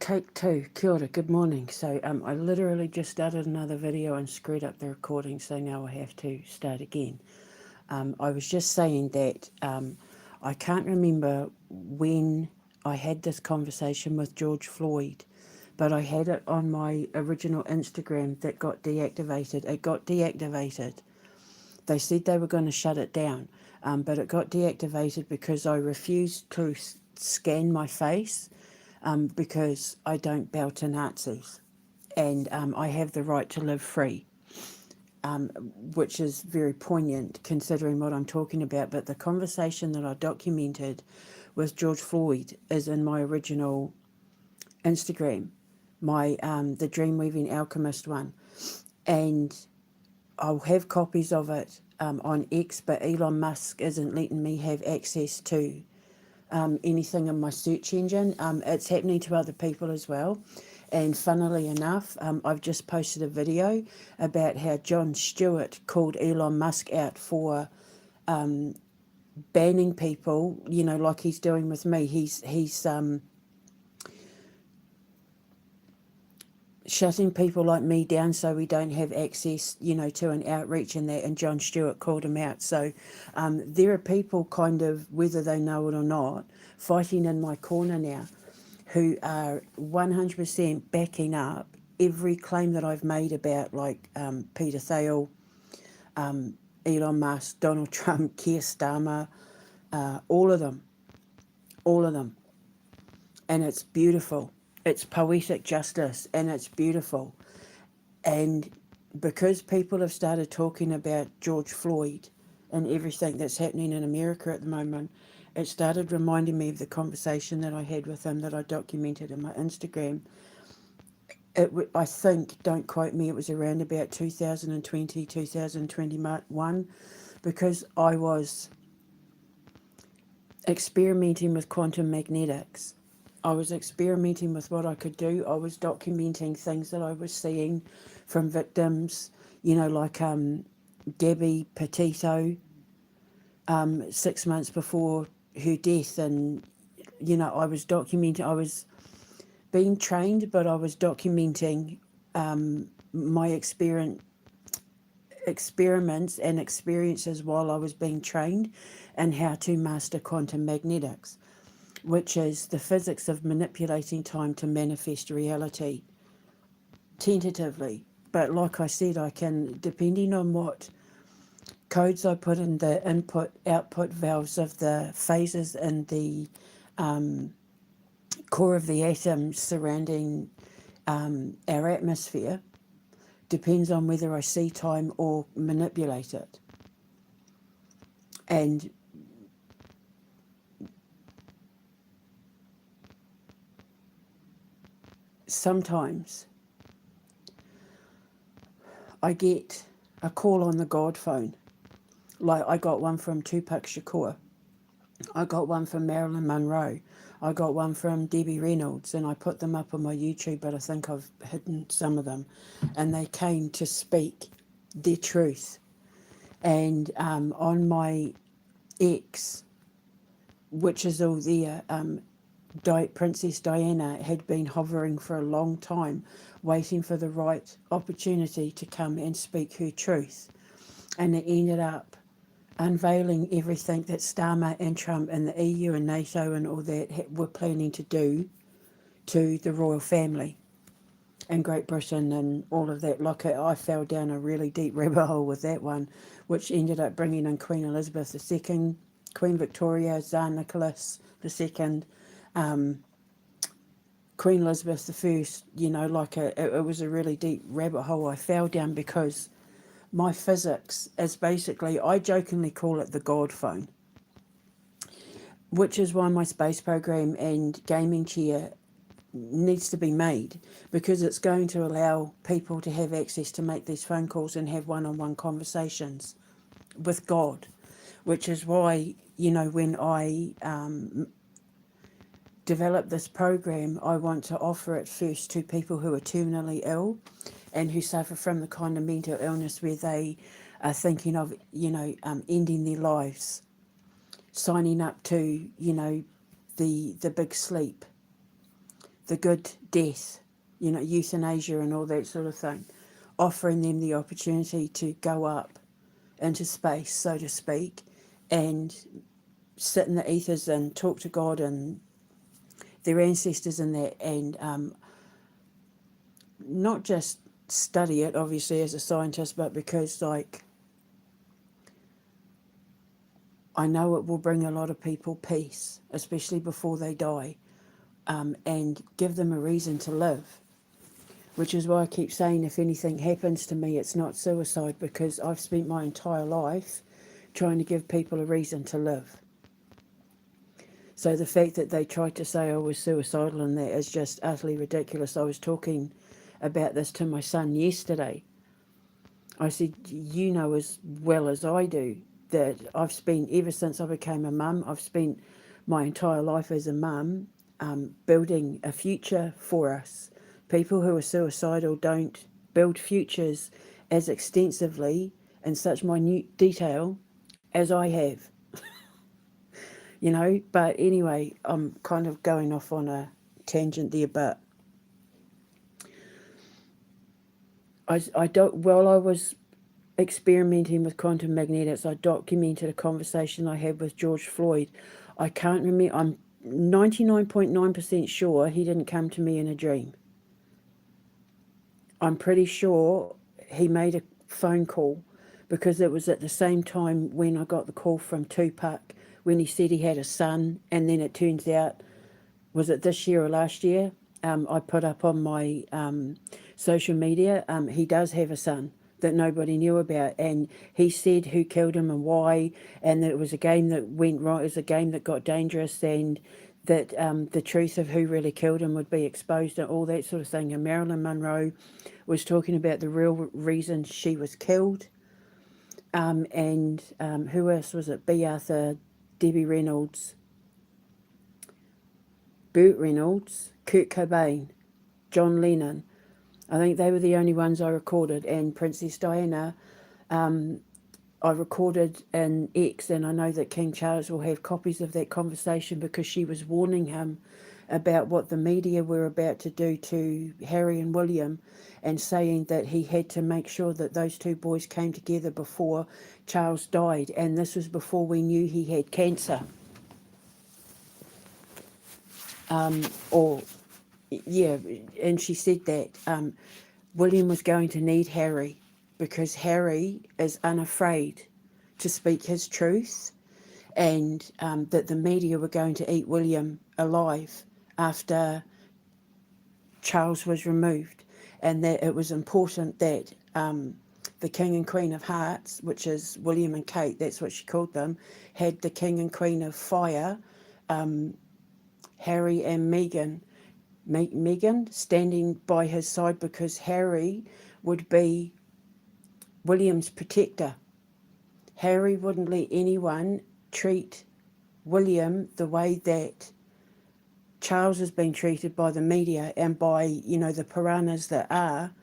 Take two. Kia ora, good morning. So I literally just started another video and screwed up the recording, so now I have to start again. I was just saying that I can't remember when I had this conversation with George Floyd, but I had it on my original Instagram that got deactivated. It got deactivated. They said they were going to shut it down, but it got deactivated because I refused to scan my face because I don't bow to Nazis and I have the right to live free, which is very poignant considering what I'm talking about. But the conversation that I documented with George Floyd is in my original Instagram, my the Dreamweaving Alchemist one, and I'll have copies of it on X, but Elon Musk isn't letting me have access to anything in my search engine. It's happening to other people as well. And funnily enough, I've just posted a video about how Jon Stewart called Elon Musk out for banning people, you know, like he's doing with me. He's shutting people like me down so we don't have access, you know, to an outreach and that, and Jon Stewart called him out. So there are people kind of, whether they know it or not, fighting in my corner now who are 100% backing up every claim that I've made about, like, Peter Thiel, Elon Musk, Donald Trump, Keir Starmer, all of them, all of them. And it's beautiful. It's poetic justice and it's beautiful. And because people have started talking about George Floyd and everything that's happening in America at the moment, it started reminding me of the conversation that I had with him that I documented in my Instagram. I think, don't quote me, it was around about 2020, 2021, because I was experimenting with quantum magnetics. I was experimenting with what I could do. I was documenting things that I was seeing from victims, you know, like Gabby Petito, 6 months before her death. And, you know, I was documenting, I was being trained, but I was documenting my experiments and experiences while I was being trained and how to master quantum magnetics, which is the physics of manipulating time to manifest reality, tentatively. But like I said, I can, depending on what codes I put in the input-output valves of the phases in the core of the atom surrounding our atmosphere, depends on whether I see time or manipulate it. And sometimes I get a call on the God phone. Like I got one from Tupac Shakur. I got one from Marilyn Monroe. I got one from Debbie Reynolds, and I put them up on my YouTube, but I think I've hidden some of them. And they came to speak their truth. And on my X, which is all there, Princess Diana had been hovering for a long time, waiting for the right opportunity to come and speak her truth. And it ended up unveiling everything that Starmer and Trump and the EU and NATO and all that were planning to do to the royal family and Great Britain and all of that. Like I fell down a really deep rabbit hole with that one, which ended up bringing in Queen Elizabeth II, Queen Victoria, Tsar Nicholas II, Queen Elizabeth I, you know, like it was a really deep rabbit hole I fell down because my physics is basically, I jokingly call it the God phone, which is why my space program and gaming chair needs to be made, because it's going to allow people to have access to make these phone calls and have one-on-one conversations with God, which is why, you know, when I develop this program, I want to offer it first to people who are terminally ill and who suffer from the kind of mental illness where they are thinking of, you know, ending their lives, signing up to, you know, the big sleep, the good death, you know, euthanasia and all that sort of thing, offering them the opportunity to go up into space, so to speak, and sit in the ethers and talk to God and their ancestors and that, and not just study it, obviously, as a scientist, but because, like, I know it will bring a lot of people peace, especially before they die, and give them a reason to live. Which is why I keep saying, if anything happens to me, it's not suicide, because I've spent my entire life trying to give people a reason to live. So the fact that they tried to say I was suicidal and that is just utterly ridiculous. I was talking about this to my son yesterday. I said, you know as well as I do that I've spent, ever since I became a mum, I've spent my entire life as a mum building a future for us. People who are suicidal don't build futures as extensively in such minute detail as I have. You know, but anyway, I'm kind of going off on a tangent there, but while I was experimenting with quantum magnetics, I documented a conversation I had with George Floyd. I can't remember, I'm 99.9% sure he didn't come to me in a dream. I'm pretty sure he made a phone call, because it was at the same time when I got the call from Tupac when he said he had a son, and then it turns out, was it this year or last year? I put up on my social media, he does have a son that nobody knew about, and he said who killed him and why, and that it was a game that went wrong, it was a game that got dangerous, and that the truth of who really killed him would be exposed and all that sort of thing. And Marilyn Monroe was talking about the real reason she was killed. And who else was it? B. Arthur, Debbie Reynolds, Burt Reynolds, Kurt Cobain, John Lennon. I think they were the only ones I recorded. And Princess Diana, I recorded an X, and I know that King Charles will have copies of that conversation, because she was warning him about what the media were about to do to Harry and William, and saying that he had to make sure that those two boys came together before Charles died. And this was before we knew he had cancer. And she said that William was going to need Harry, because Harry is unafraid to speak his truth, and that the media were going to eat William alive after Charles was removed, and that it was important that the King and Queen of Hearts, which is William and Kate, that's what she called them, had the King and Queen of Fire, Harry and Meghan standing by his side, because Harry would be William's protector. Harry wouldn't let anyone treat William the way that Charles has been treated by the media and by, you know, the piranhas that are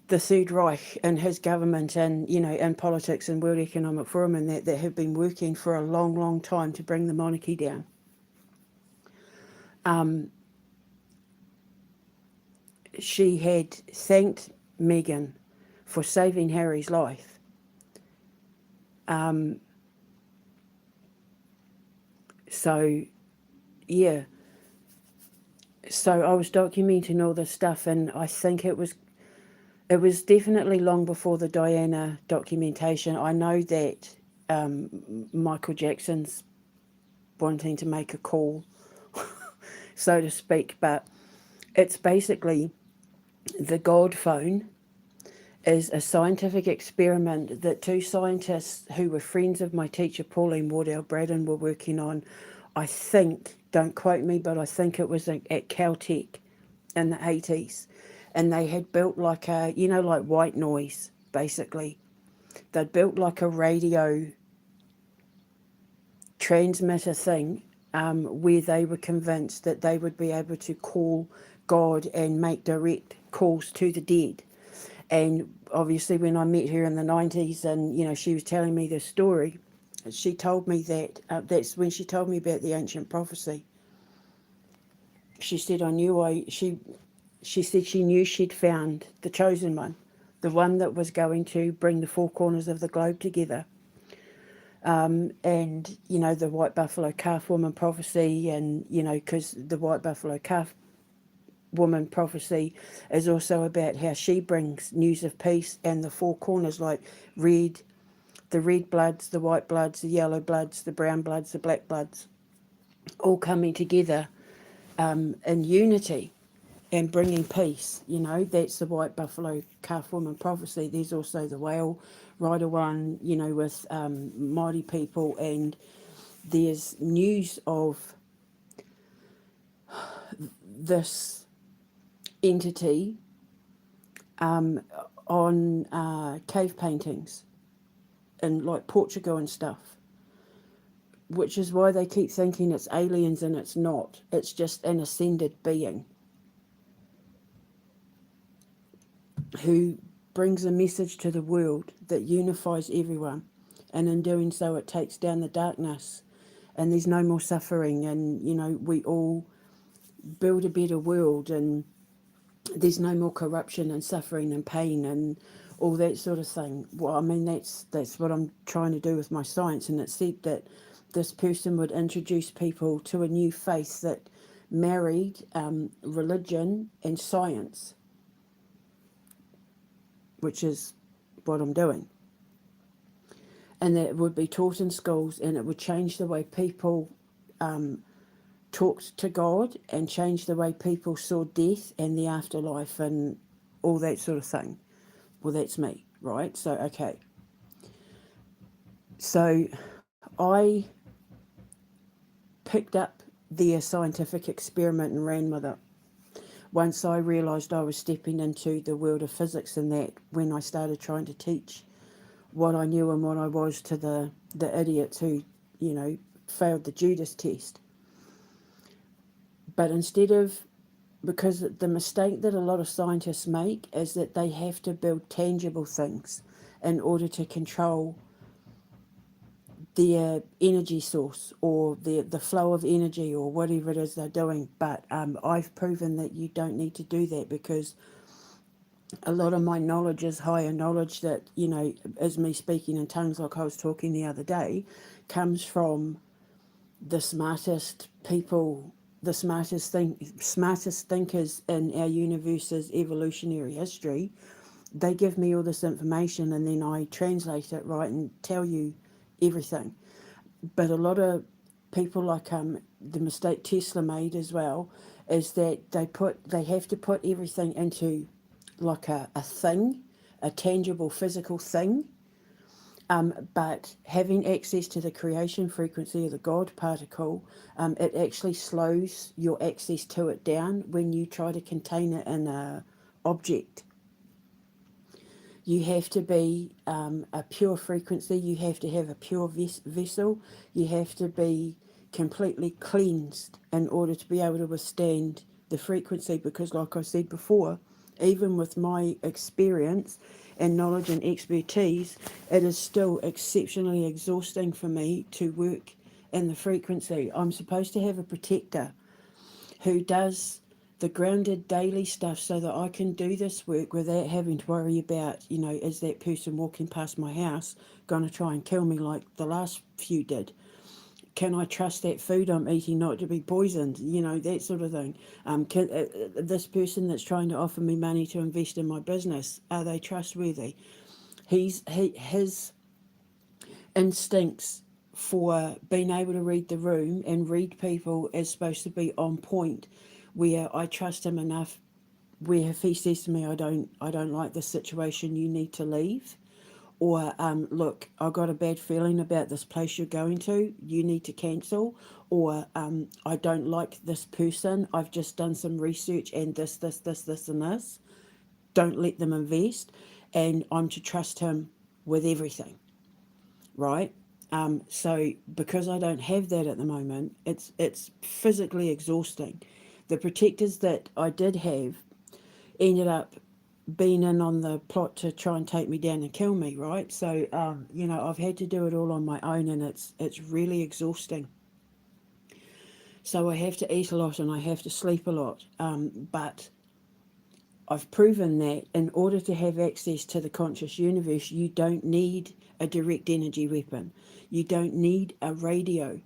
the Third Reich and his government, and, you know, in politics and World Economic Forum, and that have been working for a long, long time to bring the monarchy down. She had thanked Meghan for saving Harry's life. So, yeah. So I was documenting all this stuff, and I think it was definitely long before the Diana documentation. I know that Michael Jackson's wanting to make a call, so to speak, but it's basically the God phone is a scientific experiment that two scientists who were friends of my teacher, Pauline Wardell Braddon, were working on. I think, don't quote me, but I think it was at Caltech in the 80s. And they had built like a, you know, like white noise, basically. They'd built like a radio transmitter thing where they were convinced that they would be able to call God and make direct calls to the dead. And obviously when I met her in the 90s, and, you know, she was telling me this story, she told me that, that's when she told me about the ancient prophecy. She said, she said she knew she'd found the chosen one, the one that was going to bring the four corners of the globe together. And, you know, the white buffalo calf woman prophecy, and, you know, because the white buffalo calf woman prophecy is also about how she brings news of peace, and the four corners, like red, the red bloods, the white bloods, the yellow bloods, the brown bloods, the black bloods, all coming together in unity and bringing peace. You know, that's the white buffalo calf woman prophecy. There's also the whale rider one, you know, with mighty people, and there's news of this entity on cave paintings in like Portugal and stuff, which is why they keep thinking it's aliens, and it's not. It's just an ascended being who brings a message to the world that unifies everyone, and in doing so it takes down the darkness, and there's no more suffering, and, you know, we all build a better world, and there's no more corruption and suffering and pain and all that sort of thing. Well, I mean, that's what I'm trying to do with my science. And it said that this person would introduce people to a new faith that married religion and science, which is what I'm doing. And that it would be taught in schools, and it would change the way people talked to God, and change the way people saw death and the afterlife and all that sort of thing. Well, that's me, right? So, okay. So I picked up the scientific experiment and ran with it. Once I realised I was stepping into the world of physics, and that when I started trying to teach what I knew and what I was to the idiots who, you know, failed the Judas test. But instead of, because the mistake that a lot of scientists make is that they have to build tangible things in order to control their energy source, or the flow of energy, or whatever it is they're doing. But I've proven that you don't need to do that, because a lot of my knowledge is higher knowledge that, you know, is me speaking in tongues like I was talking the other day, comes from the smartest people, the smartest thinkers in our universe's evolutionary history. They give me all this information, and then I translate it right and tell you everything. But a lot of people, like the mistake Tesla made as well, is that they have to put everything into like a thing, a tangible physical thing. But having access to the creation frequency of the God particle, it actually slows your access to it down when you try to contain it in a object. You have to be a pure frequency. You have to have a pure vessel. You have to be completely cleansed in order to be able to withstand the frequency. Because, like I said before, even with my experience and knowledge and expertise, it is still exceptionally exhausting for me to work in the frequency. I'm supposed to have a protector who does the grounded daily stuff so that I can do this work without having to worry about, you know, is that person walking past my house going to try and kill me like the last few did? Can I trust that food I'm eating not to be poisoned? You know, that sort of thing. This person that's trying to offer me money to invest in my business, are they trustworthy? His instincts for being able to read the room and read people is supposed to be on point, where I trust him enough, where if he says to me, I don't like this situation, you need to leave. Or, look, I got a bad feeling about this place you're going to, you need to cancel. Or, I don't like this person, I've just done some research and this, and this. Don't let them invest. And I'm to trust him with everything, right? So because I don't have that at the moment, it's physically exhausting. The protectors that I did have ended up being in on the plot to try and take me down and kill me, right? So, you know, I've had to do it all on my own, and it's really exhausting. So I have to eat a lot and I have to sleep a lot. But I've proven that in order to have access to the conscious universe, you don't need a direct energy weapon. You don't need a radio.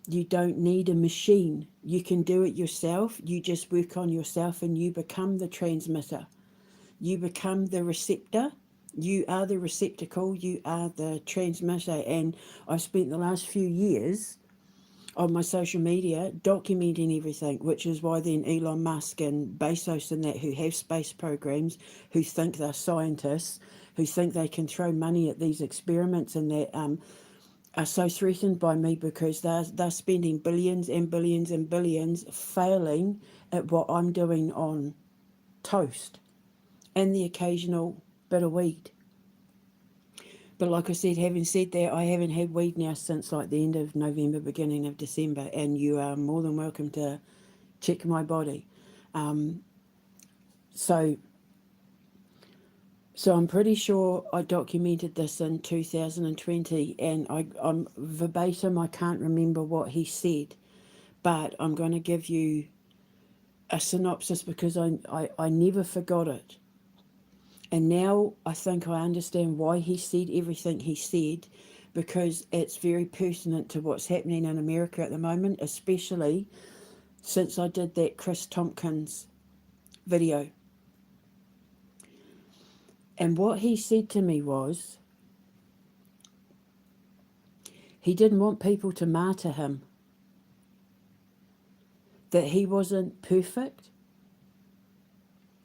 You don't need a machine. You can do it yourself. You just work on yourself and you become the transmitter. You become the receptor. You are the receptacle. You are the transmitter. And I've spent the last few years on my social media documenting everything, which is why then Elon Musk and Bezos and that, who have space programs, who think they're scientists, who think they can throw money at these experiments and that, are so threatened by me because they're spending billions and billions and billions failing at what I'm doing on toast and the occasional bit of weed. But like I said, having said that, I haven't had weed now since like the end of November, beginning of December, and you are more than welcome to check my body. Um, so I'm pretty sure I documented this in 2020, and I'm verbatim, I can't remember what he said, but I'm going to give you a synopsis because I never forgot it. And now I think I understand why he said everything he said, because it's very pertinent to what's happening in America at the moment, especially since I did that Chris Tompkins video. And what he said to me was, he didn't want people to martyr him, that he wasn't perfect,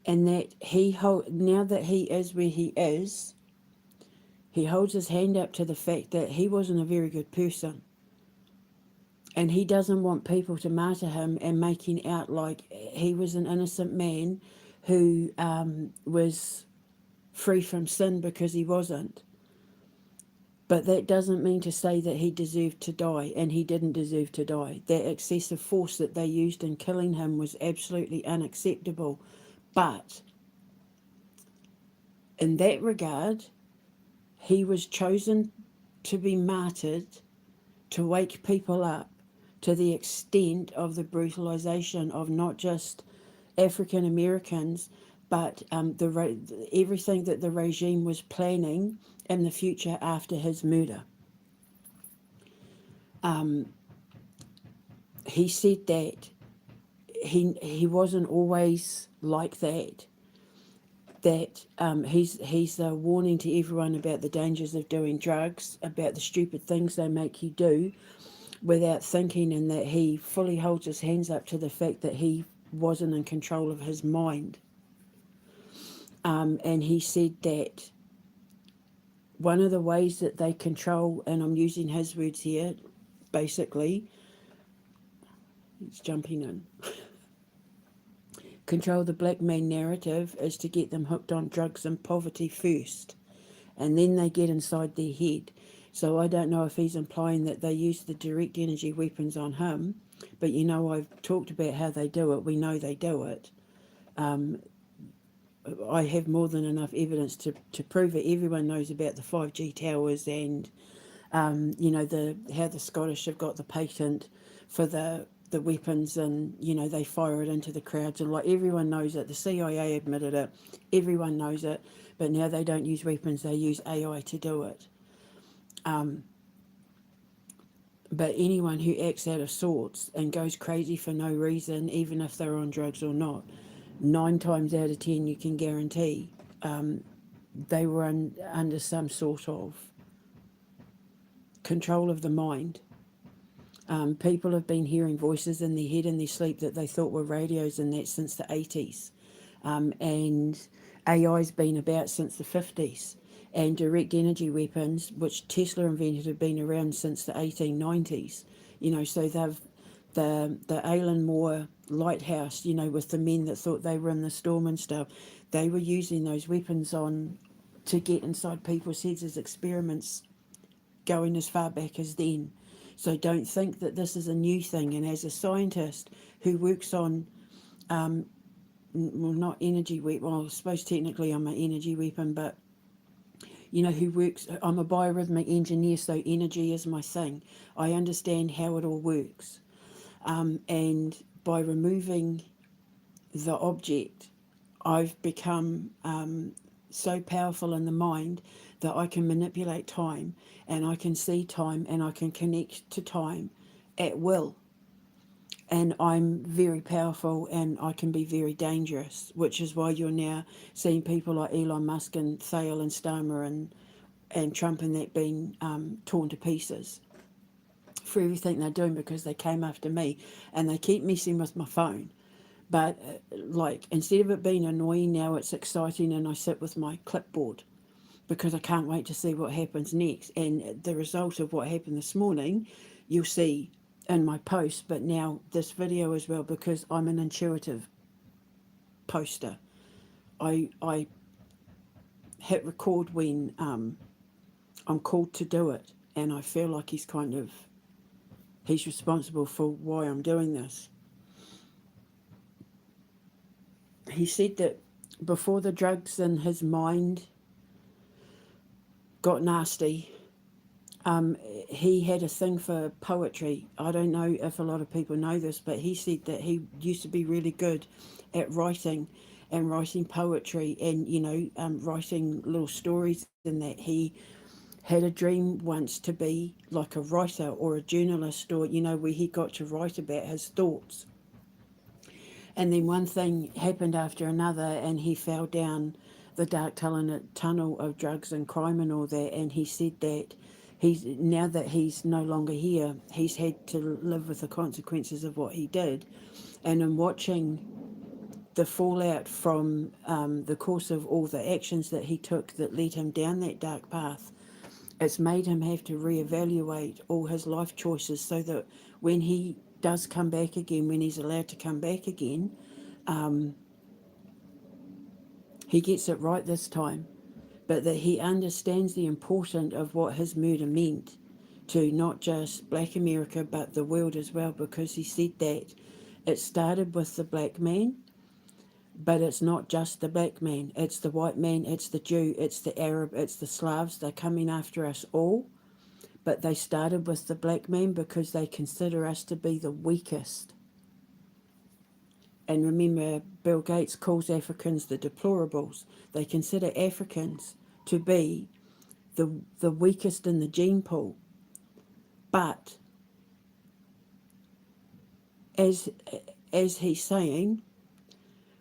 and that now that he is where he is, he holds his hand up to the fact that he wasn't a very good person. And he doesn't want people to martyr him and making out like he was an innocent man who was free from sin, because he wasn't. But that doesn't mean to say that he deserved to die, and he didn't deserve to die. That excessive force that they used in killing him was absolutely unacceptable. But in that regard, he was chosen to be martyred to wake people up to the extent of the brutalization of not just African Americans, but everything that the regime was planning in the future after his murder. He said that he wasn't always like that. That he's a warning to everyone about the dangers of doing drugs, about the stupid things they make you do without thinking, and that he fully holds his hands up to the fact that he wasn't in control of his mind. And he said that one of the ways that they control, and I'm using his words here, basically, he's jumping in, control the black man narrative is to get them hooked on drugs and poverty first, and then they get inside their head. So I don't know if he's implying that they use the direct energy weapons on him, but I've talked about how they do it. We know they do it. I have more than enough evidence to prove it. Everyone knows about the 5G towers and, how the Scottish have got the patent for the weapons, and, they fire it into the crowds, and like everyone knows it. The CIA admitted it. Everyone knows it. But now they don't use weapons, they use AI to do it. But anyone who acts out of sorts and goes crazy for no reason, even if they're on drugs or not, 9 times out of 10 you can guarantee they were under some sort of control of the mind. People have been hearing voices in their head in their sleep that they thought were radios, and that since the 80s. And AI's been about since the 50s. And direct energy weapons, which Tesla invented, have been around since the 1890s. So they've the Alan Moore lighthouse, with the men that thought they were in the storm and stuff, they were using those weapons to get inside people's heads as experiments going as far back as then. So don't think that this is a new thing. And as a scientist who works on, not energy weapon, well, I suppose technically I'm an energy weapon, but who works, I'm a biorhythmic engineer, so energy is my thing. I understand how it all works. And by removing the object, I've become so powerful in the mind that I can manipulate time, and I can see time, and I can connect to time at will. And I'm very powerful, and I can be very dangerous, which is why you're now seeing people like Elon Musk and Thale and Starmer and Trump and that being torn to pieces for everything they're doing, because they came after me, and they keep messing with my phone. But like, instead of it being annoying, now it's exciting, and I sit with my clipboard because I can't wait to see what happens next. And the result of what happened this morning, you'll see in my post, but now this video as well, because I'm an intuitive poster. I hit record when I'm called to do it, and I feel like he's responsible for why I'm doing this. He said that before the drugs in his mind got nasty, he had a thing for poetry. I don't know if a lot of people know this, but he said that he used to be really good at writing and writing poetry, and writing little stories, and that he had a dream once to be like a writer or a journalist, or where he got to write about his thoughts. And then one thing happened after another, and he fell down the dark tunnel of drugs and crime and all that. And he said that now that he's no longer here, he's had to live with the consequences of what he did. And in watching the fallout from the course of all the actions that he took that led him down that dark path, it's made him have to reevaluate all his life choices, so that when he does come back again, when he's allowed to come back again, he gets it right this time. But that he understands the importance of what his murder meant to not just black America, but the world as well, because he said that it started with the black man, but it's not just the black man, it's the white man, it's the Jew, it's the Arab, it's the Slavs. They're coming after us all. But they started with the black man because they consider us to be the weakest. And remember, Bill Gates calls Africans the deplorables. They consider Africans to be the weakest in the gene pool. But as he's saying,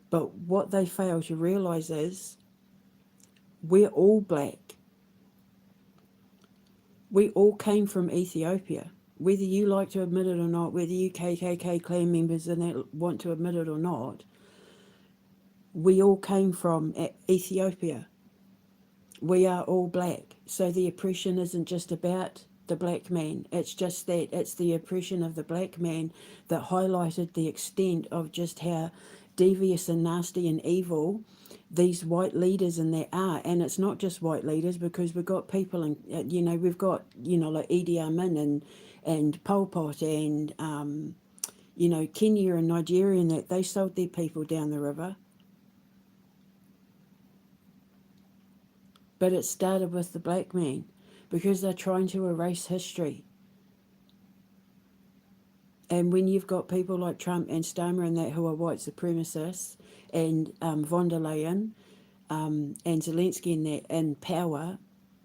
but what they fail to realise is we're all black. We all came from Ethiopia. Whether you like to admit it or not, whether you KKK clan members and that want to admit it or not, we all came from Ethiopia. We are all black. So the oppression isn't just about the black man. It's just that it's the oppression of the black man that highlighted the extent of just how devious and nasty and evil these white leaders and they are. And it's not just white leaders, because we've got people in, we've got, like Idi Amin and Pol Pot and, Kenya and Nigeria, and that they sold their people down the river. But it started with the black man, because they're trying to erase history. And when you've got people like Trump and Starmer and that who are white supremacists, and von der Leyen and Zelensky and that in power,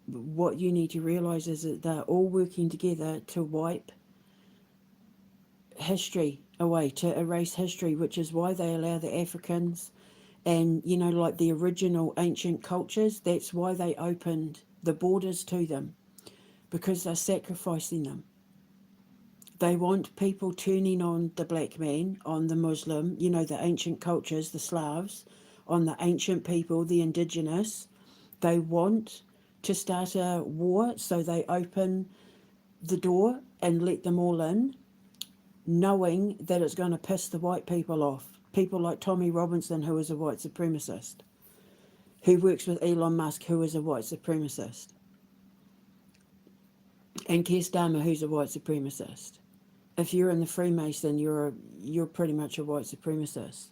what you need to realise is that they're all working together to wipe history away, to erase history, which is why they allow the Africans and, like the original ancient cultures, that's why they opened the borders to them, because they're sacrificing them. They want people turning on the black man, on the Muslim, the ancient cultures, the Slavs, on the ancient people, the indigenous. They want to start a war, so they open the door and let them all in, knowing that it's going to piss the white people off. People like Tommy Robinson, who is a white supremacist, who works with Elon Musk, who is a white supremacist, and Keir Starmer, who's a white supremacist. If you're in the Freemason, you're pretty much a white supremacist.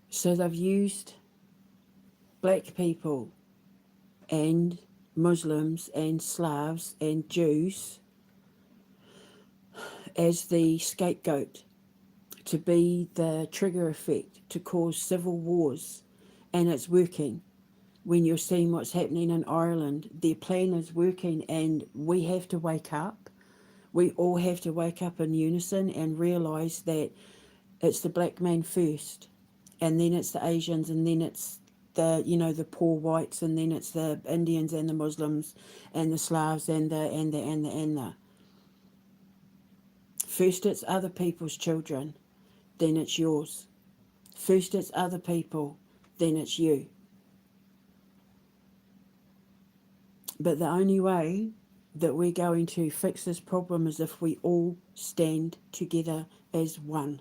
So they've used black people and Muslims and Slavs and Jews as the scapegoat, to be the trigger effect to cause civil wars, and it's working. When you're seeing what's happening in Ireland, their plan is working, and we have to wake up. We all have to wake up in unison and realise that it's the black man first, and then it's the Asians, and then it's the the poor whites, and then it's the Indians and the Muslims and the Slavs and the. First it's other people's children, then it's yours. First it's other people, then it's you. But the only way that we're going to fix this problem is if we all stand together as one.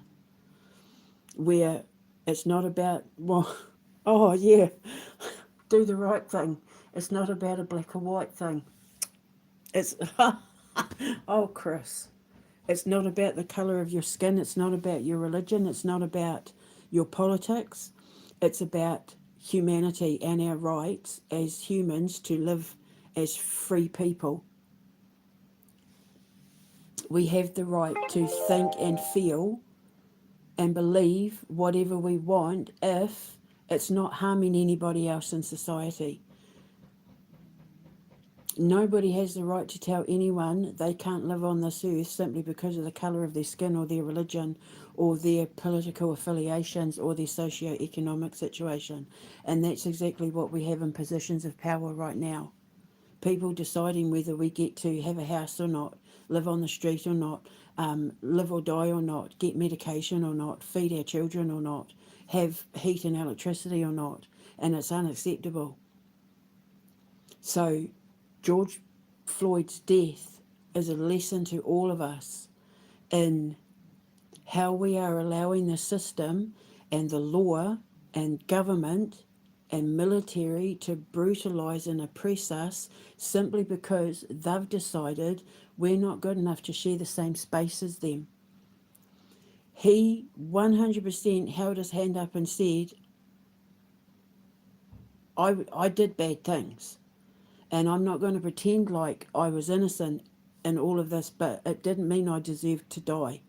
Where it's not about, well, oh yeah, do the right thing. It's not about a black or white thing. It's, oh, Chris. It's not about the colour of your skin. It's not about your religion. It's not about your politics. It's about humanity and our rights as humans to live as free people. We have the right to think and feel and believe whatever we want if it's not harming anybody else in society. Nobody has the right to tell anyone they can't live on this earth simply because of the colour of their skin or their religion or their political affiliations or their socio-economic situation. And that's exactly what we have in positions of power right now. People deciding whether we get to have a house or not, live on the street or not, live or die or not, get medication or not, feed our children or not, have heat and electricity or not. And it's unacceptable. So George Floyd's death is a lesson to all of us in how we are allowing the system and the law and government and military to brutalise and oppress us simply because they've decided we're not good enough to share the same space as them. He 100% held his hand up and said, I did bad things. And I'm not going to pretend like I was innocent in all of this, but it didn't mean I deserved to die.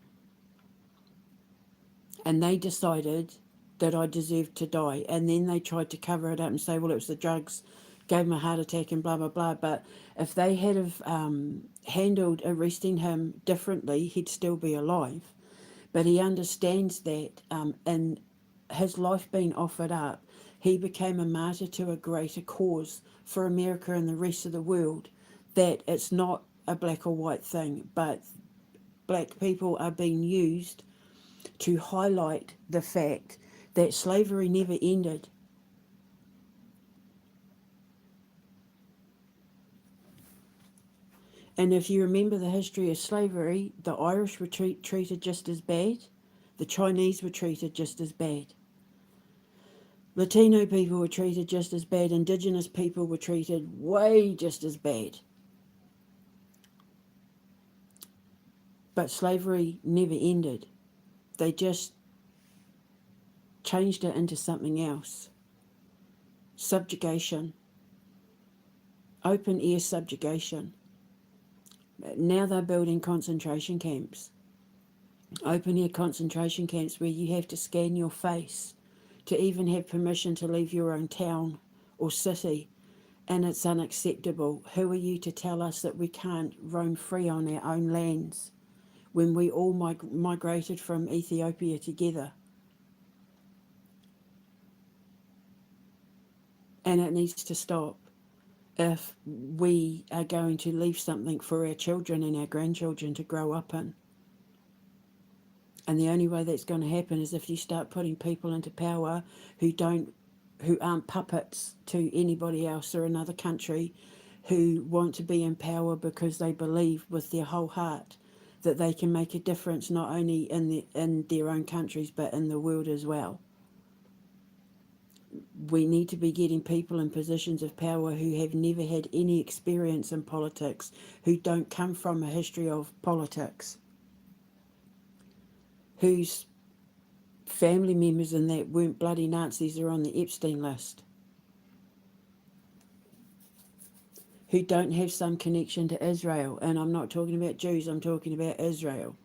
And they decided that I deserved to die. And then they tried to cover it up and say, well, it was the drugs, gave him a heart attack and blah, blah, blah. But if they had have handled arresting him differently, he'd still be alive. But he understands that in his life being offered up, he became a martyr to a greater cause for America and the rest of the world, that it's not a black or white thing, but black people are being used to highlight the fact that slavery never ended. And if you remember the history of slavery, the Irish were treated just as bad, the Chinese were treated just as bad. Latino people were treated just as bad. Indigenous people were treated way just as bad. But slavery never ended. They just changed it into something else. Subjugation. Open air subjugation. Now they're building concentration camps. Open air concentration camps where you have to scan your face to even have permission to leave your own town or city, and it's unacceptable. Who are you to tell us that we can't roam free on our own lands when we all migrated from Ethiopia together? And it needs to stop if we are going to leave something for our children and our grandchildren to grow up in. And the only way that's going to happen is if you start putting people into power who aren't puppets to anybody else or another country, who want to be in power because they believe with their whole heart that they can make a difference not only in their own countries but in the world as well. We need to be getting people in positions of power who have never had any experience in politics, who don't come from a history of politics, whose family members and that weren't bloody Nazis are on the Epstein list. who don't have some connection to Israel. And I'm not talking about Jews, I'm talking about Israel.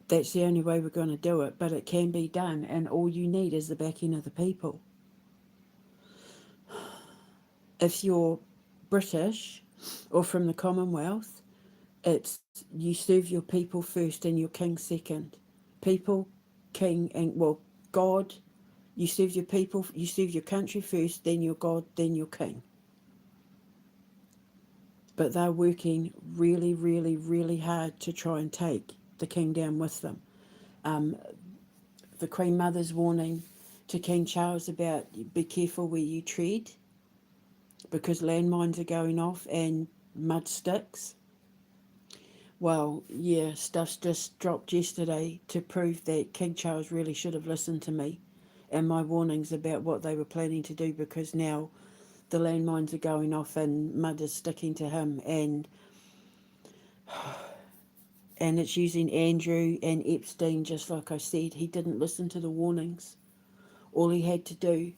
That's the only way we're going to do it, but it can be done, and all you need is the backing of the people. If you're British or from the Commonwealth, it's you serve your people first and your king second. People, king, and well, God. You serve your people, you serve your country first, then your God, then your king. But they're working really, really, really hard to try and take the king down with them. Um, the Queen Mother's warning to King Charles about be careful where you tread because landmines are going off and mud sticks. Well, yeah, stuff's just dropped yesterday to prove that King Charles really should have listened to me and my warnings about what they were planning to do, because now the landmines are going off and mud is sticking to him, and it's using Andrew and Epstein. Just like I said, he didn't listen to the warnings. All he had to do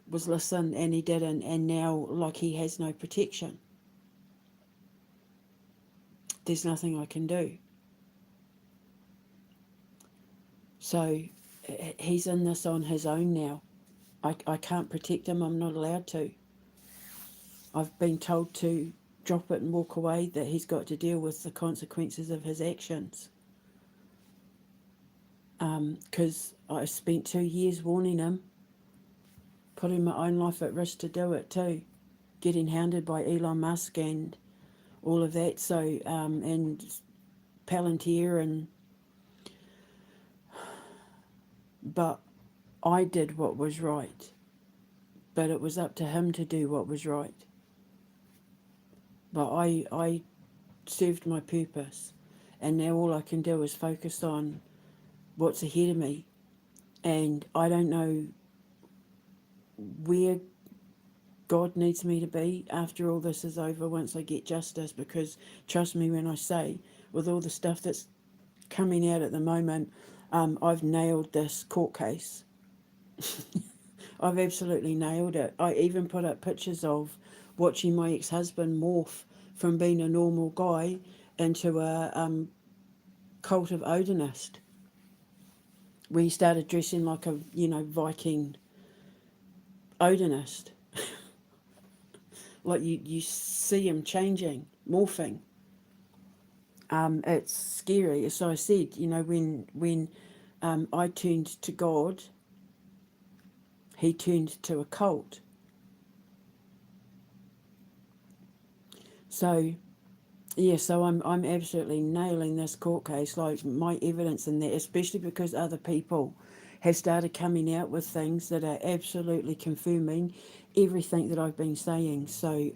was listen, and he didn't, and now like he has no protection. There's nothing I can do. So he's in this on his own now. I can't protect him. I'm not allowed to. I've been told to drop it and walk away, that he's got to deal with the consequences of his actions. Because I spent 2 years warning him, putting my own life at risk to do it too, getting hounded by Elon Musk and all of that. So and Palantir, and but I did what was right, but it was up to him to do what was right. But I served my purpose, and now all I can do is focus on what's ahead of me. And I don't know where God needs me to be after all this is over, once I get justice, because trust me when I say, with all the stuff that's coming out at the moment, I've nailed this court case. I've absolutely nailed it. I even put up pictures of watching my ex-husband morph from being a normal guy into a cult of Odinist, where he started dressing like a, Viking Odinist. Like you see him changing, morphing. It's scary. So I said, when I turned to God, he turned to a cult. So yeah, so I'm absolutely nailing this court case, like my evidence in there, especially because other people have started coming out with things that are absolutely confirming everything that I've been saying. So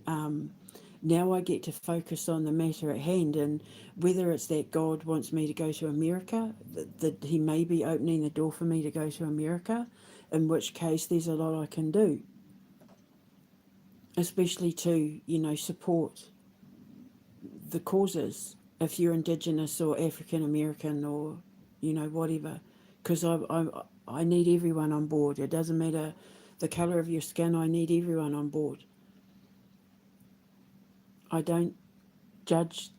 now I get to focus on the matter at hand, and whether it's that God wants me to go to America, that he may be opening the door for me to go to America, in which case there's a lot I can do, especially to, support the causes if you're Indigenous or African American or, whatever. Because I need everyone on board. It doesn't matter the colour of your skin, I need everyone on board. I don't judge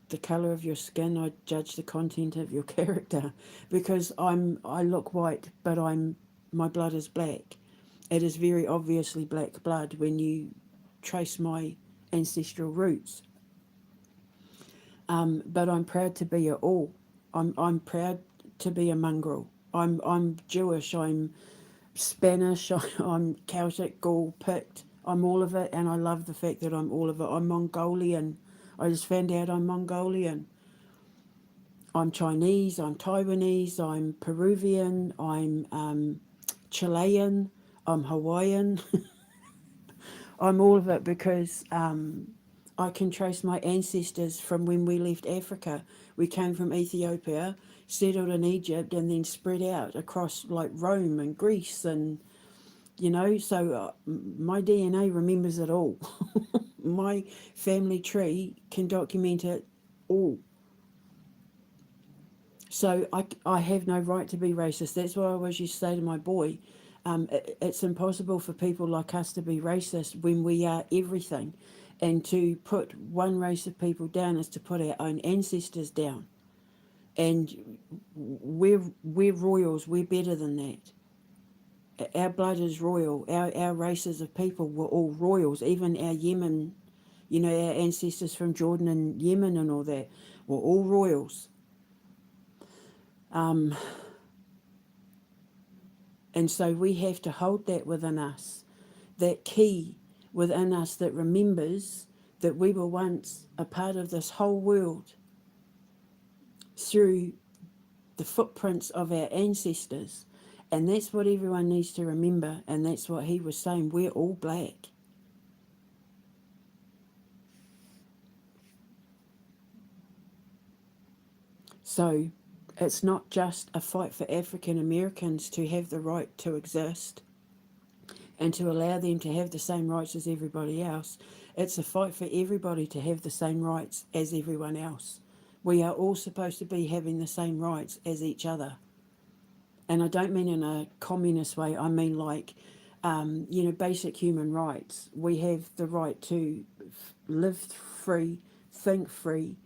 the colour of your skin, I judge the content of your character, because I look white, but my blood is black. It is very obviously black blood when you trace my ancestral roots. But I'm proud to be it all. I'm proud to be a mongrel. I'm Jewish. I'm Spanish. I'm Celtic, Gaul, Pict. I'm all of it, and I love the fact that I'm all of it. I'm Mongolian. I just found out I'm Mongolian. I'm Chinese. I'm Taiwanese. I'm Peruvian. I'm Chilean. I'm Hawaiian. I'm all of it because I can trace my ancestors from when we left Africa. We came from Ethiopia, settled in Egypt, and then spread out across like Rome and Greece, and so my DNA remembers it all. My family tree can document it all. So I have no right to be racist. That's what I always used to say to my boy. It's impossible for people like us to be racist when we are everything. And to put one race of people down is to put our own ancestors down. And we're royals, we're better than that. Our blood is royal. Our races of people were all royals. Even our Yemen, our ancestors from Jordan and Yemen and all that were all royals. And so we have to hold that within us, that key within us that remembers that we were once a part of this whole world through the footprints of our ancestors. And that's what everyone needs to remember. And that's what he was saying. We're all black. So it's not just a fight for African Americans to have the right to exist and to allow them to have the same rights as everybody else. It's a fight for everybody to have the same rights as everyone else. We are all supposed to be having the same rights as each other. And I don't mean in a communist way, I mean like, basic human rights. We have the right to live free, think free,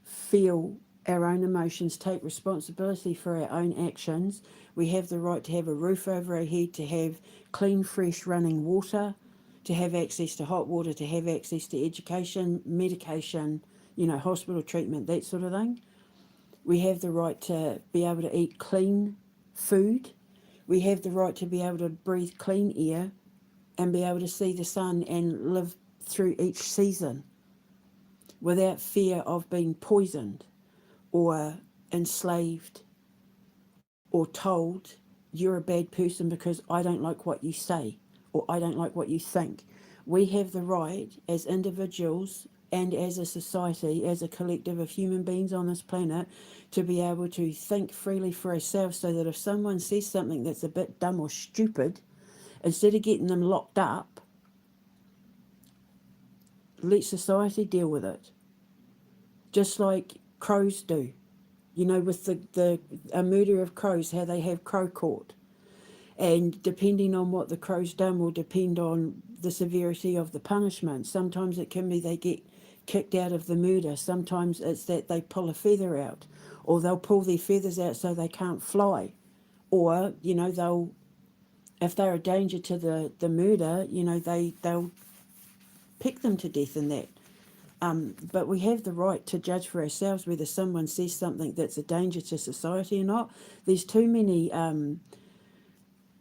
feel our own emotions, take responsibility for our own actions. We have the right to have a roof over our head, to have clean, fresh running water, to have access to hot water, to have access to education, medication, hospital treatment, that sort of thing. We have the right to be able to eat clean food. We have the right to be able to breathe clean air and be able to see the sun and live through each season without fear of being poisoned or enslaved or told you're a bad person because I don't like what you say or I don't like what you think. We have the right as individuals and as a society, as a collective of human beings on this planet, to be able to think freely for ourselves, so that if someone says something that's a bit dumb or stupid, instead of getting them locked up, let society deal with it. Just like crows do. With a murder of crows, how they have crow court. And depending on what the crow's done will depend on the severity of the punishment. Sometimes it can be they get kicked out of the murder. Sometimes it's that they pull a feather out, or they'll pull their feathers out so they can't fly. Or, they'll, if they're a danger to the murder, they'll pick them to death in that. But we have the right to judge for ourselves whether someone says something that's a danger to society or not. There's too many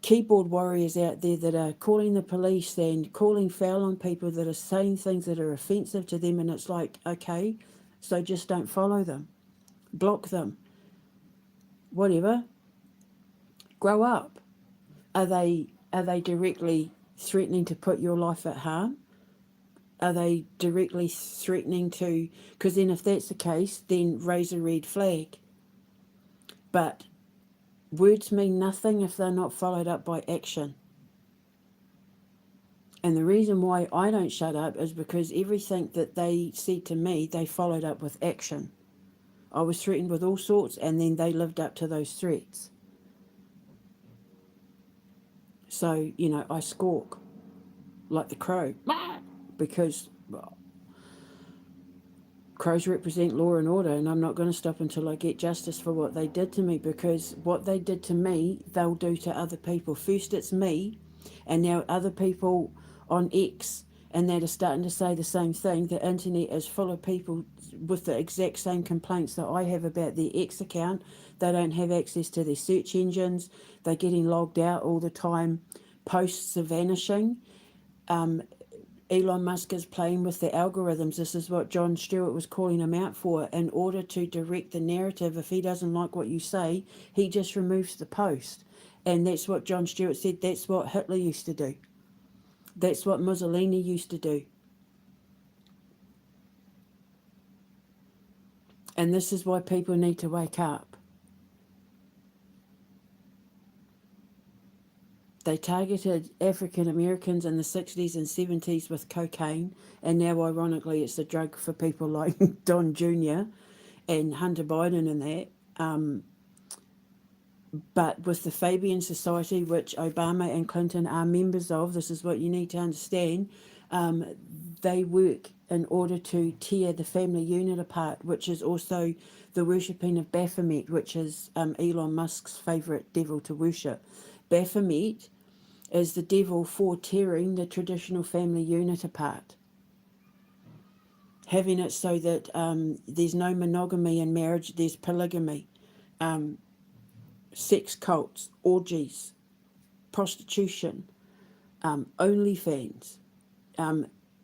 keyboard warriors out there that are calling the police and calling foul on people that are saying things that are offensive to them, and it's like, okay, so just don't follow them, block them, whatever. Grow up. Are they directly threatening to put your life at harm? Are they directly threatening to? Because then if that's the case, then raise a red flag. But words mean nothing if they're not followed up by action. And the reason why I don't shut up is because everything that they said to me, they followed up with action. I was threatened with all sorts, and then they lived up to those threats. So, I squawk like the crow because crows represent law and order, and I'm not going to stop until I get justice for what they did to me, because what they did to me, they'll do to other people. First it's me, and now other people on X, and that are starting to say the same thing. The internet is full of people with the exact same complaints that I have about their X account. They don't have access to their search engines. They're getting logged out all the time. Posts are vanishing. Elon Musk is playing with the algorithms. This is what Jon Stewart was calling him out for. In order to direct the narrative, if he doesn't like what you say, he just removes the post. And that's what Jon Stewart said. That's what Hitler used to do. That's what Mussolini used to do. And this is why people need to wake up. They targeted African Americans in the 60s and 70s with cocaine, and now ironically it's a drug for people like Don Jr. and Hunter Biden and that. But with the Fabian Society, which Obama and Clinton are members of, this is what you need to understand, they work in order to tear the family unit apart, which is also the worshipping of Baphomet, which is Elon Musk's favourite devil to worship. Baphomet is the devil for tearing the traditional family unit apart, having it so that there's no monogamy in marriage, there's polygamy, sex cults, orgies, prostitution, OnlyFans,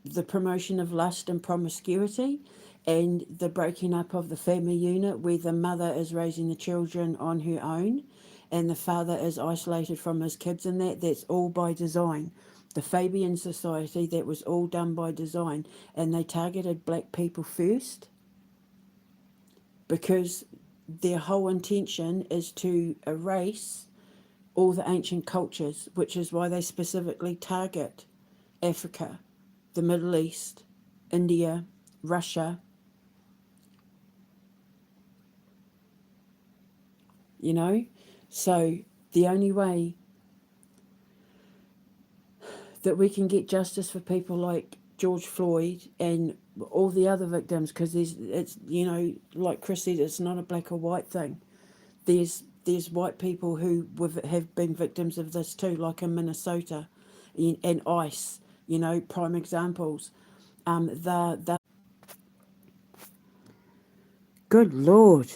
the promotion of lust and promiscuity, and the breaking up of the family unit where the mother is raising the children on her own and the father is isolated from his kids, and that's all by design. The Fabian Society, that was all done by design, and they targeted black people first because their whole intention is to erase all the ancient cultures, which is why they specifically target Africa, the Middle East, India, Russia, you know. So the only way that we can get justice for people like George Floyd and all the other victims, because it's, you know, like Chris said, it's not a black or white thing. There's white people who have been victims of this too, like in Minnesota, and ICE, you know, prime examples. The good Lord.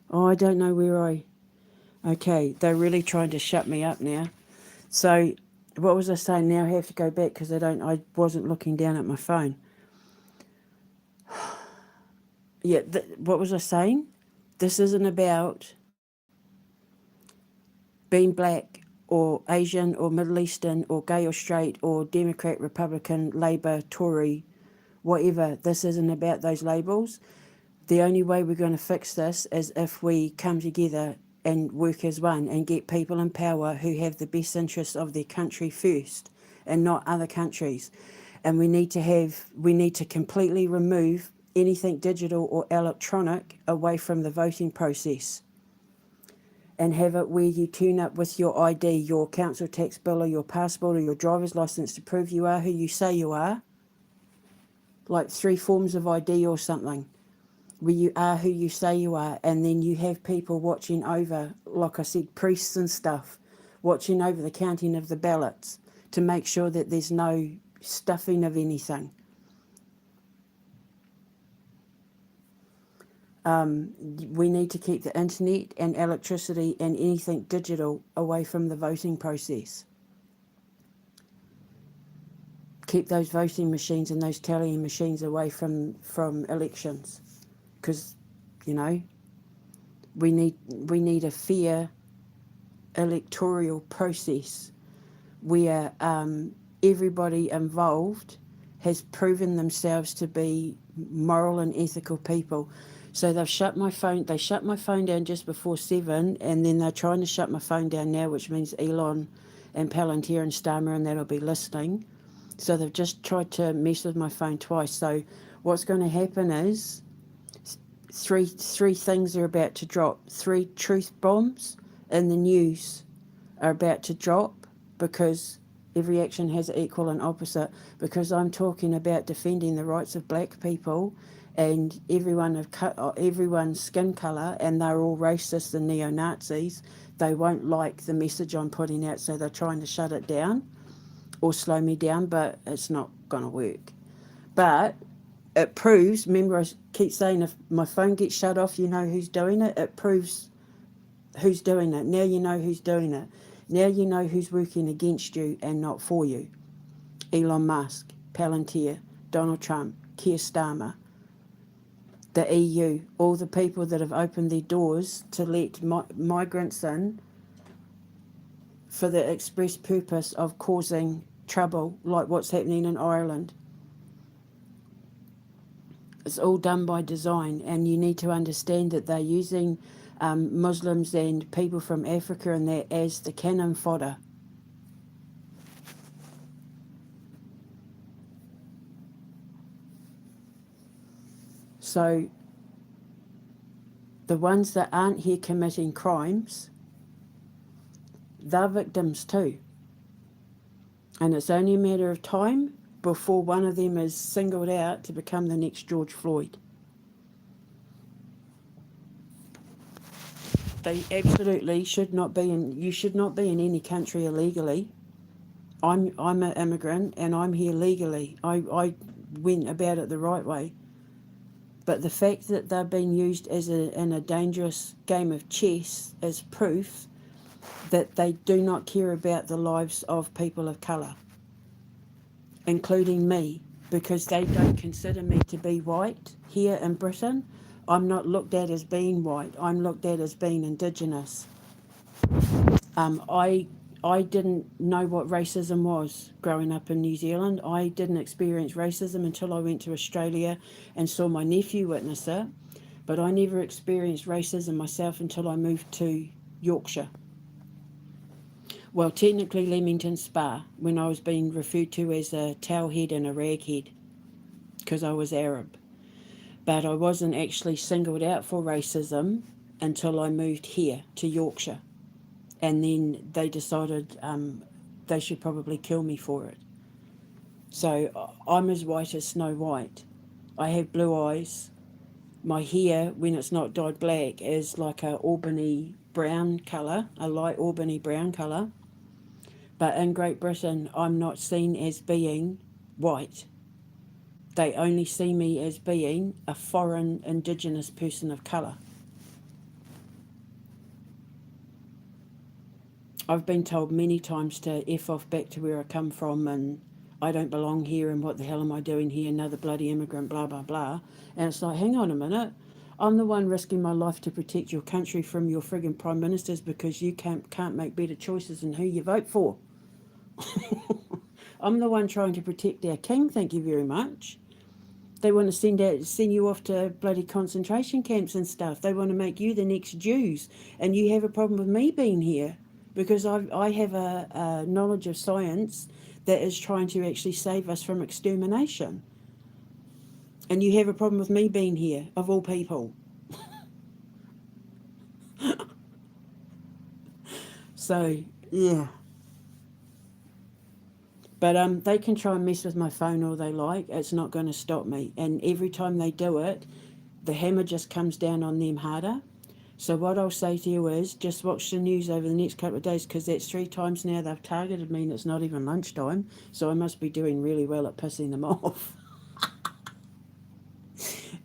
Oh, I don't know where I. Okay, they're really trying to shut me up now. So, what was I saying? Now I have to go back because I wasn't looking down at my phone. Yeah, what was I saying? This isn't about being black or Asian or Middle Eastern or gay or straight or Democrat, Republican, Labour, Tory, whatever. This isn't about those labels. The only way we're going to fix this is if we come together and work as one and get people in power who have the best interests of their country first and not other countries. And we need to completely remove anything digital or electronic away from the voting process and have it where you turn up with your ID, your council tax bill or your passport or your driver's license to prove you are who you say you are, like 3 forms of ID or something, where you are who you say you are, and then you have people watching over, like I said, priests and stuff, watching over the counting of the ballots to make sure that there's no stuffing of anything. We need to keep the internet and electricity and anything digital away from the voting process. Keep those voting machines and those tallying machines away from elections, because, you know, we need a fair electoral process where everybody involved has proven themselves to be moral and ethical people. So they shut my phone down just before 7, and then they're trying to shut my phone down now, which means Elon and Palantir and Starmer and that'll be listening. So they've just tried to mess with my phone twice. So what's going to happen is three things are about to drop. 3 truth bombs in the news are about to drop, because every action has equal and opposite, because I'm talking about defending the rights of black people and everyone's skin colour, and they're all racist and neo-Nazis. They won't like the message I'm putting out, so they're trying to shut it down or slow me down, but it's not going to work. But it proves, remember I keep saying, if my phone gets shut off, you know who's doing it. It proves who's doing it. Now you know who's doing it. Now you know who's working against you and not for you. Elon Musk, Palantir, Donald Trump, Keir Starmer, the EU, all the people that have opened their doors to let migrants in for the express purpose of causing trouble, like what's happening in Ireland. It's all done by design, and you need to understand that they're using Muslims and people from Africa and that as the cannon fodder. So The ones that aren't here committing crimes, they're victims too. And it's only a matter of time before one of them is singled out to become the next George Floyd. They absolutely should not be in. You should not be in any country illegally. I'm an immigrant and I'm here legally. I went about it the right way. But the fact that they're being used as in a dangerous game of chess is proof that they do not care about the lives of people of colour, including me, because they don't consider me to be white here in Britain. I'm not looked at as being white. I'm looked at as being Indigenous. I didn't know what racism was growing up in New Zealand. I didn't experience racism until I went to Australia and saw my nephew witness it. But I never experienced racism myself until I moved to Yorkshire. Well, technically Leamington Spa, when I was being referred to as a towelhead and a raghead because I was Arab. But I wasn't actually singled out for racism until I moved here to Yorkshire. And then they decided they should probably kill me for it. So I'm as white as Snow White. I have blue eyes. My hair, when it's not dyed black, is like a Albany brown colour, a light Albany brown colour. But in Great Britain, I'm not seen as being white. They only see me as being a foreign Indigenous person of colour. I've been told many times to F off back to where I come from and I don't belong here and what the hell am I doing here, another bloody immigrant, blah, blah, blah. And it's like, hang on a minute. I'm the one risking my life to protect your country from your friggin' prime ministers because you can't make better choices in who you vote for. I'm the one trying to protect our king, thank you very much. They want to send you off to bloody concentration camps and stuff. They want to make you the next Jews. And you have a problem with me being here because I have a knowledge of science that is trying to actually save us from extermination. And you have a problem with me being here, of all people. So, yeah. But they can try and mess with my phone all they like. It's not going to stop me. And every time they do it, the hammer just comes down on them harder. So what I'll say to you is just watch the news over the next couple of days because that's 3 times now they've targeted me and it's not even lunchtime. So I must be doing really well at pissing them off.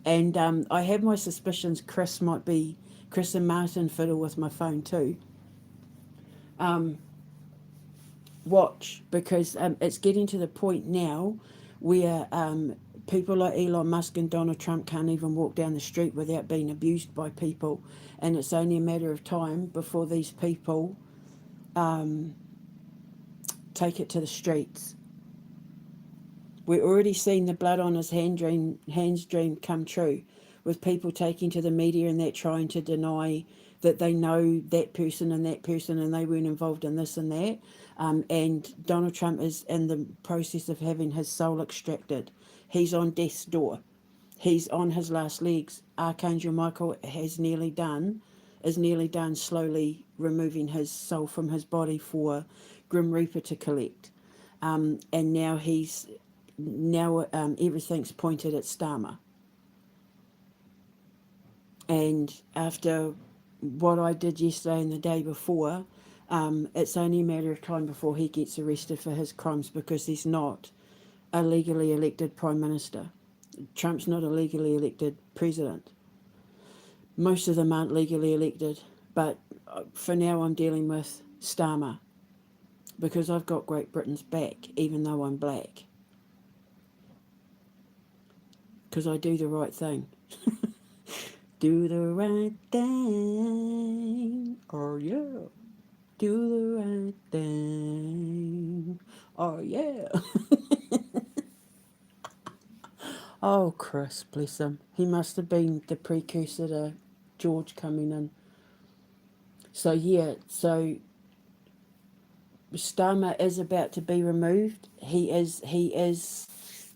And I have my suspicions Chris and Martin fiddle with my phone too. Watch, because it's getting to the point now where people like Elon Musk and Donald Trump can't even walk down the street without being abused by people. And it's only a matter of time before these people take it to the streets. We're already seeing the blood on his hands dream come true with people taking to the media and that trying to deny that they know that person and they weren't involved in this and that. And Donald Trump is in the process of having his soul extracted. He's on death's door. He's on his last legs. Archangel Michael is nearly done slowly removing his soul from his body for Grim Reaper to collect. And now everything's pointed at Starmer. And after what I did yesterday and the day before, it's only a matter of time before he gets arrested for his crimes because he's not a legally elected Prime Minister. Trump's not a legally elected president. Most of them aren't legally elected, but for now I'm dealing with Starmer because I've got Great Britain's back, even though I'm black. Because I do the right thing. Do the right thing. Oh, yeah. Do the right thing. Oh, yeah. Oh, Chris, bless him. He must have been the precursor to George coming in. So, yeah, so Starmer is about to be removed. He is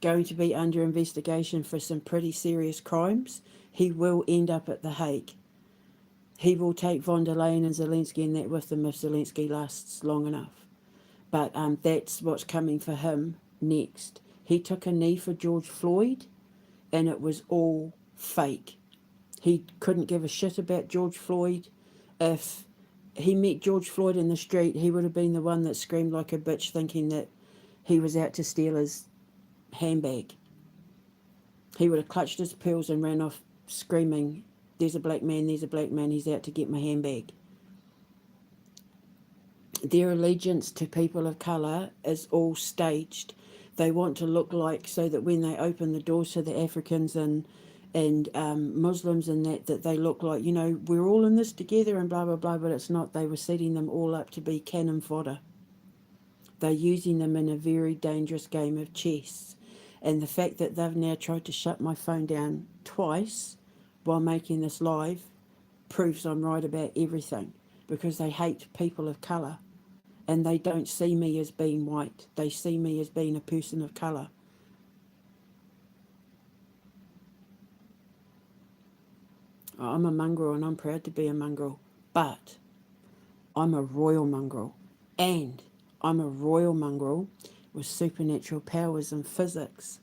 going to be under investigation for some pretty serious crimes. He will end up at The Hague. He will take von der Leyen and Zelensky and that with them if Zelensky lasts long enough. But that's what's coming for him next. He took a knee for George Floyd, and it was all fake. He couldn't give a shit about George Floyd. If he met George Floyd in the street, he would have been the one that screamed like a bitch thinking that he was out to steal his handbag. He would have clutched his pearls and ran off screaming, there's a black man, he's out to get my handbag. Their allegiance to people of colour is all staged. They want to look like, so that when they open the doors to the Africans and Muslims and that they look like, you know, we're all in this together and blah, blah, blah, but it's not. They were setting them all up to be cannon fodder. They're using them in a very dangerous game of chess. And the fact that they've now tried to shut my phone down twice while making this live proves I'm right about everything, because they hate people of colour. And they don't see me as being white. They see me as being a person of colour. I'm a mongrel and I'm proud to be a mongrel. But I'm a royal mongrel. And I'm a royal mongrel with supernatural powers and physics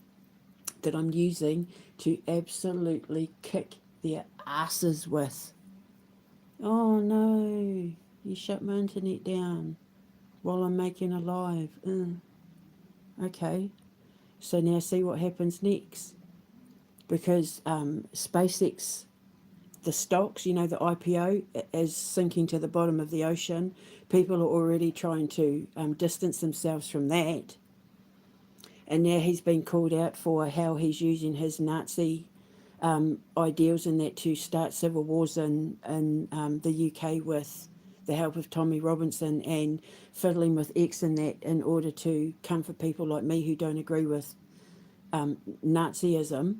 that I'm using to absolutely kick their asses with. Oh no, you shut my internet down while I'm making a live. Okay, so now see what happens next. Because SpaceX, the stocks, you know, the IPO is sinking to the bottom of the ocean. People are already trying to distance themselves from that. And now he's been called out for how he's using his Nazi ideals and that to start civil wars in the UK with the help of Tommy Robinson, and fiddling with X and that in order to comfort people like me who don't agree with Nazism.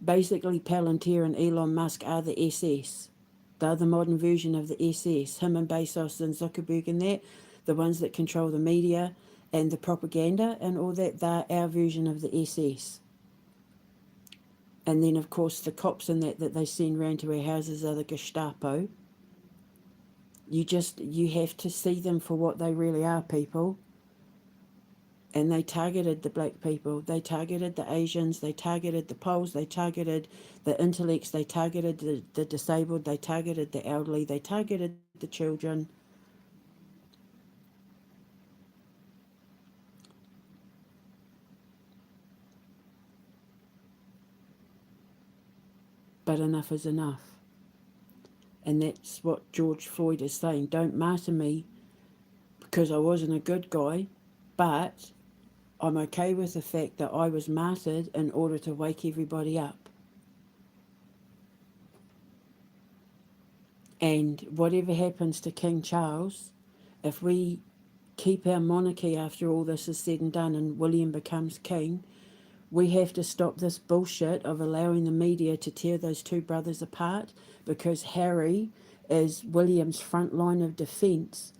Basically, Palantir and Elon Musk are the SS. They're the modern version of the SS. Him and Bezos and Zuckerberg and that, the ones that control the media and the propaganda and all that, they're our version of the SS. And then, of course, the cops and that they send round to our houses are the Gestapo. You have to see them for what they really are, people. And they targeted the black people, they targeted the Asians, they targeted the Poles, they targeted the intellects, they targeted the disabled, they targeted the elderly, they targeted the children. But enough is enough. And that's what George Floyd is saying. Don't martyr me because I wasn't a good guy, but I'm okay with the fact that I was martyred in order to wake everybody up. And whatever happens to King Charles, if we keep our monarchy after all this is said and done and William becomes king, we have to stop this bullshit of allowing the media to tear those two brothers apart, because Harry is William's front line of defence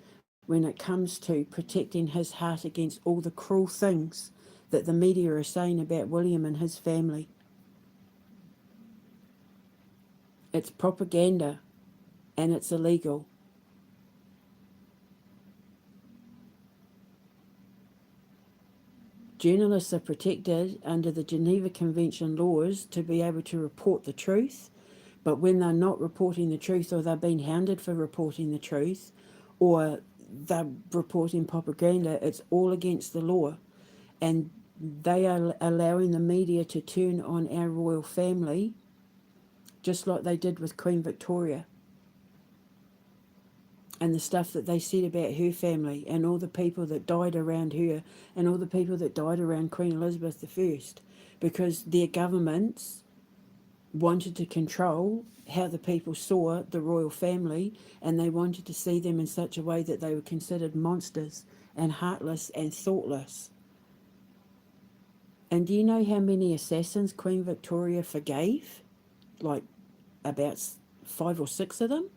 when it comes to protecting his heart against all the cruel things that the media are saying about William and his family. It's propaganda and it's illegal. Journalists are protected under the Geneva Convention laws to be able to report the truth, but when they're not reporting the truth, or they're being hounded for reporting the truth, or they're reporting propaganda, it's all against the law. And they are allowing the media to turn on our royal family, just like they did with Queen Victoria. And the stuff that they said about her family and all the people that died around her and all the people that died around Queen Elizabeth I, because their governments wanted to control how the people saw the royal family, and they wanted to see them in such a way that they were considered monsters and heartless and thoughtless. And do you know how many assassins Queen Victoria forgave? Like about 5 or 6 of them.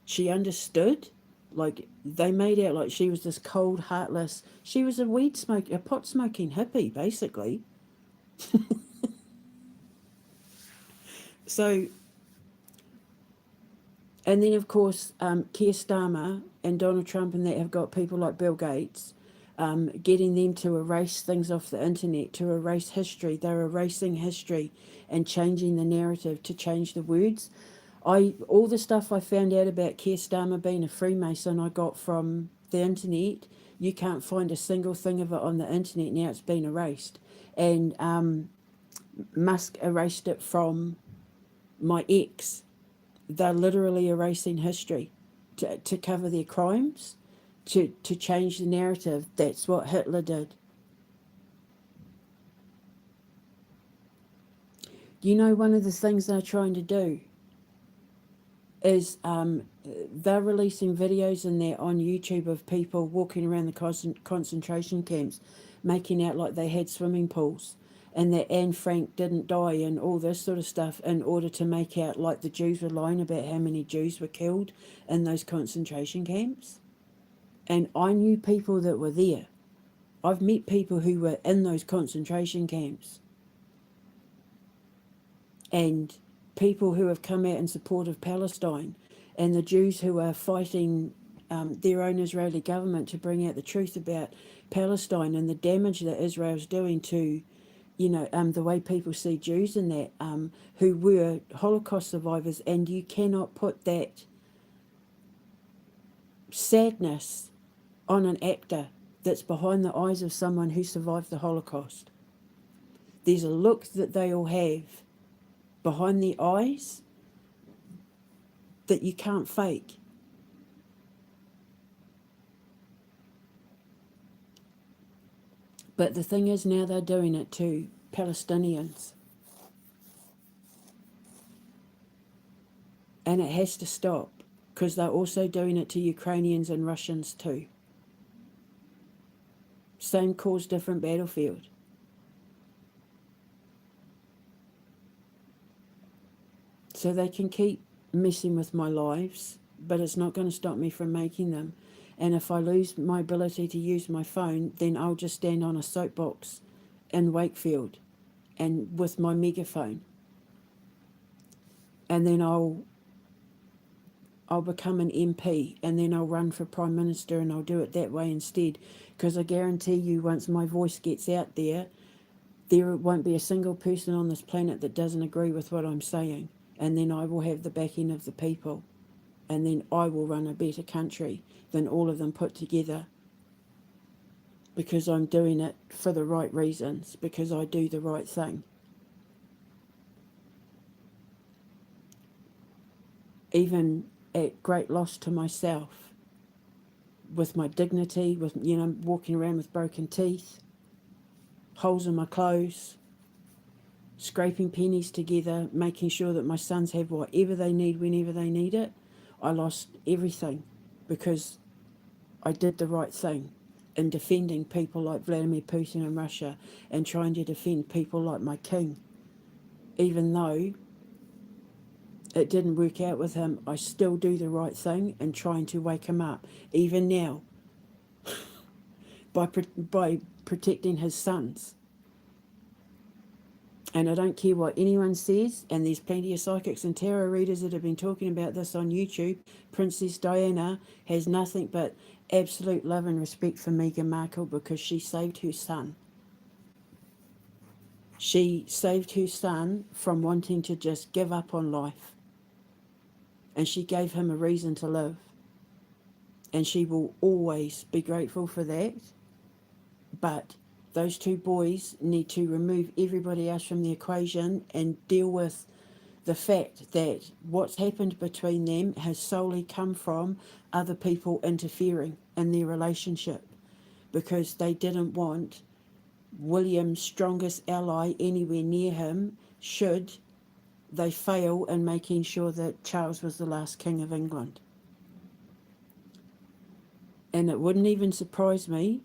She understood. Like, they made out like she was this cold, heartless, she was a pot smoking hippie, basically. So And then, of course, Keir Starmer and Donald Trump and that have got people like Bill Gates getting them to erase things off the internet, to erase history. They're erasing history and changing the narrative to change the words. All the stuff I found out about Keir Starmer being a Freemason I got from the internet. You can't find a single thing of it on the internet now. It's been erased. And Musk erased it from my ex. They're literally erasing history to cover their crimes, to change the narrative. That's what Hitler did. You know, one of the things they're trying to do is they're releasing videos in there on YouTube of people walking around the concentration camps, making out like they had swimming pools and that Anne Frank didn't die and all this sort of stuff in order to make out like the Jews were lying about how many Jews were killed in those concentration camps. And I knew people that were there. I've met people who were in those concentration camps. And people who have come out in support of Palestine, and the Jews who are fighting their own Israeli government to bring out the truth about Palestine and the damage that Israel's doing to, the way people see Jews and that, who were Holocaust survivors. And you cannot put that sadness on an actor that's behind the eyes of someone who survived the Holocaust. There's a look that they all have behind the eyes that you can't fake. But the thing is, now they're doing it to Palestinians. And it has to stop, because they're also doing it to Ukrainians and Russians too. Same cause, different battlefield. So they can keep messing with my lives, but it's not going to stop me from making them. And if I lose my ability to use my phone, then I'll just stand on a soapbox in Wakefield and with my megaphone. And then I'll become an MP, and then I'll run for Prime Minister, and I'll do it that way instead. Because I guarantee you, once my voice gets out there won't be a single person on this planet that doesn't agree with what I'm saying. And then I will have the backing of the people. And then I will run a better country than all of them put together. Because I'm doing it for the right reasons. Because I do the right thing. Even at great loss to myself. With my dignity, with, walking around with broken teeth. Holes in my clothes. Scraping pennies together, making sure that my sons have whatever they need whenever they need it. I lost everything because I did the right thing in defending people like Vladimir Putin in Russia and trying to defend people like my king. Even though it didn't work out with him, I still do the right thing and trying to wake him up, even now, by protecting his sons. And I don't care what anyone says, and there's plenty of psychics and tarot readers that have been talking about this on YouTube. Princess Diana has nothing but absolute love and respect for Meghan Markle because she saved her son. She saved her son from wanting to just give up on life. And she gave him a reason to live. And she will always be grateful for that. But those two boys need to remove everybody else from the equation and deal with the fact that what's happened between them has solely come from other people interfering in their relationship because they didn't want William's strongest ally anywhere near him should they fail in making sure that Charles was the last king of England. And it wouldn't even surprise me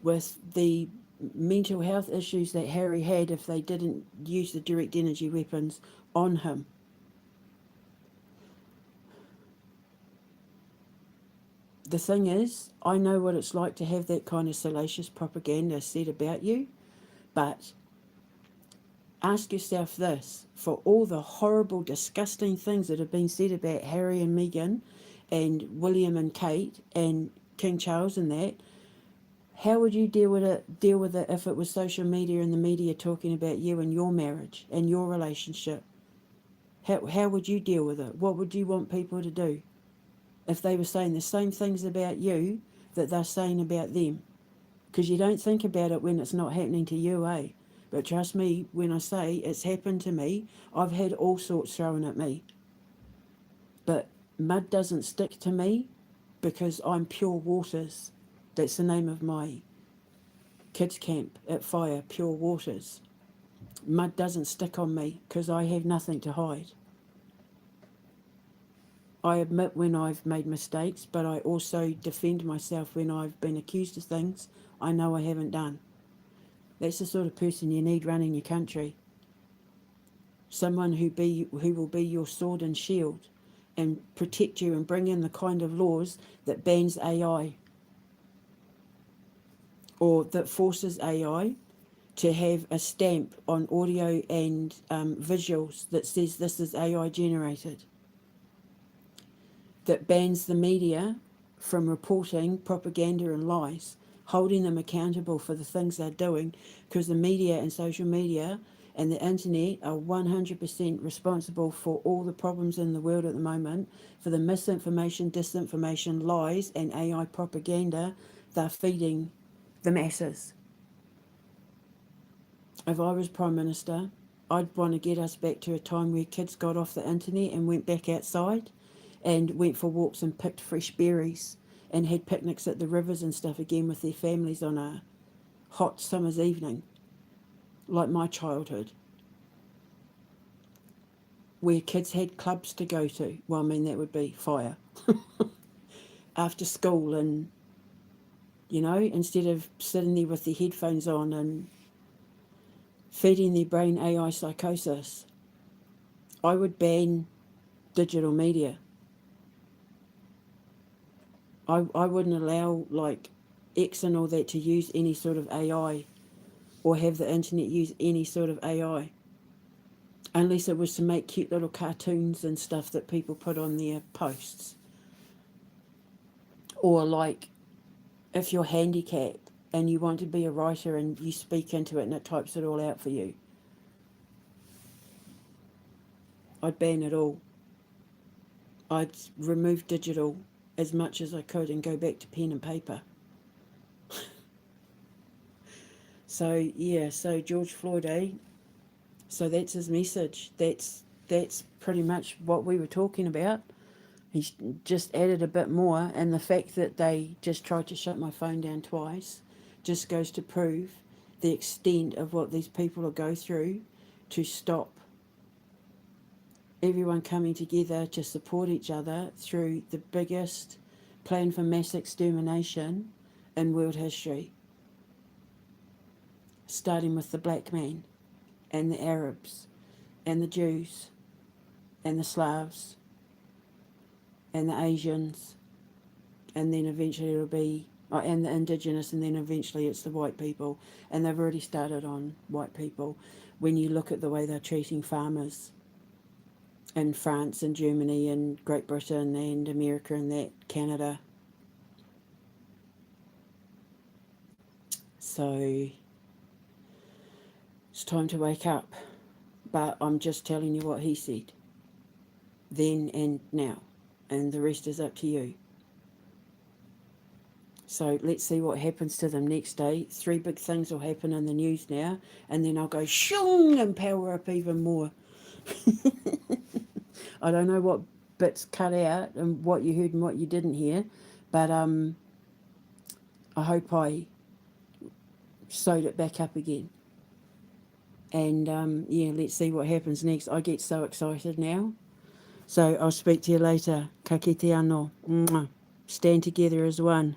with the mental health issues that Harry had if they didn't use the direct energy weapons on him. The thing is, I know what it's like to have that kind of salacious propaganda said about you, but Ask yourself this, for all the horrible, disgusting things that have been said about Harry and Meghan and William and Kate and King Charles and that, how would you deal with it if it was social media and the media talking about you and your marriage and your relationship? How would you deal with it? What would you want people to do if they were saying the same things about you that they're saying about them? Because you don't think about it when it's not happening to you, eh? But trust me when I say it's happened to me. I've had all sorts thrown at me. But mud doesn't stick to me because I'm pure waters. That's the name of my kids' camp at Fire, Pure Waters. Mud doesn't stick on me because I have nothing to hide. I admit when I've made mistakes, but I also defend myself when I've been accused of things I know I haven't done. That's the sort of person you need running your country. Someone who will be your sword and shield and protect you and bring in the kind of laws that bans AI or that forces AI to have a stamp on audio and visuals that says this is AI generated, that bans the media from reporting propaganda and lies, holding them accountable for the things they're doing, because the media and social media and the internet are 100% responsible for all the problems in the world at the moment, for the misinformation, disinformation, lies, and AI propaganda they're feeding the masses. If I was Prime Minister, I'd want to get us back to a time where kids got off the internet and went back outside and went for walks and picked fresh berries and had picnics at the rivers and stuff again with their families on a hot summer's evening, like my childhood, where kids had clubs to go to. Well, I mean, that would be Fire. After school and, instead of sitting there with their headphones on and feeding their brain AI psychosis, I would ban digital media. I wouldn't allow, like, X and all that to use any sort of AI or have the internet use any sort of AI. Unless it was to make cute little cartoons and stuff that people put on their posts. Or, like, if you're handicapped and you want to be a writer and you speak into it and it types it all out for you, I'd ban it all. I'd remove digital as much as I could and go back to pen and paper. So, yeah, so George Floyd, eh? So that's his message. That's pretty much what we were talking about. He's just added a bit more, and the fact that they just tried to shut my phone down twice just goes to prove the extent of what these people will go through to stop everyone coming together to support each other through the biggest plan for mass extermination in world history, starting with the black man and the Arabs and the Jews and the Slavs and the Asians, and then eventually it'll be, and the Indigenous, and then eventually it's the white people. And they've already started on white people when you look at the way they're treating farmers in France and Germany and Great Britain and America and that, Canada. So it's time to wake up. But I'm just telling you what he said then and now, and the rest is up to you. So let's see what happens to them next day. 3 big things will happen in the news now, and then I'll go shung and power up even more. I don't know what bits cut out and what you heard and what you didn't hear, but I hope I sewed it back up again. And yeah, let's see what happens next. I get so excited now. So I'll speak to you later. Ka kite anō. Stand together as one.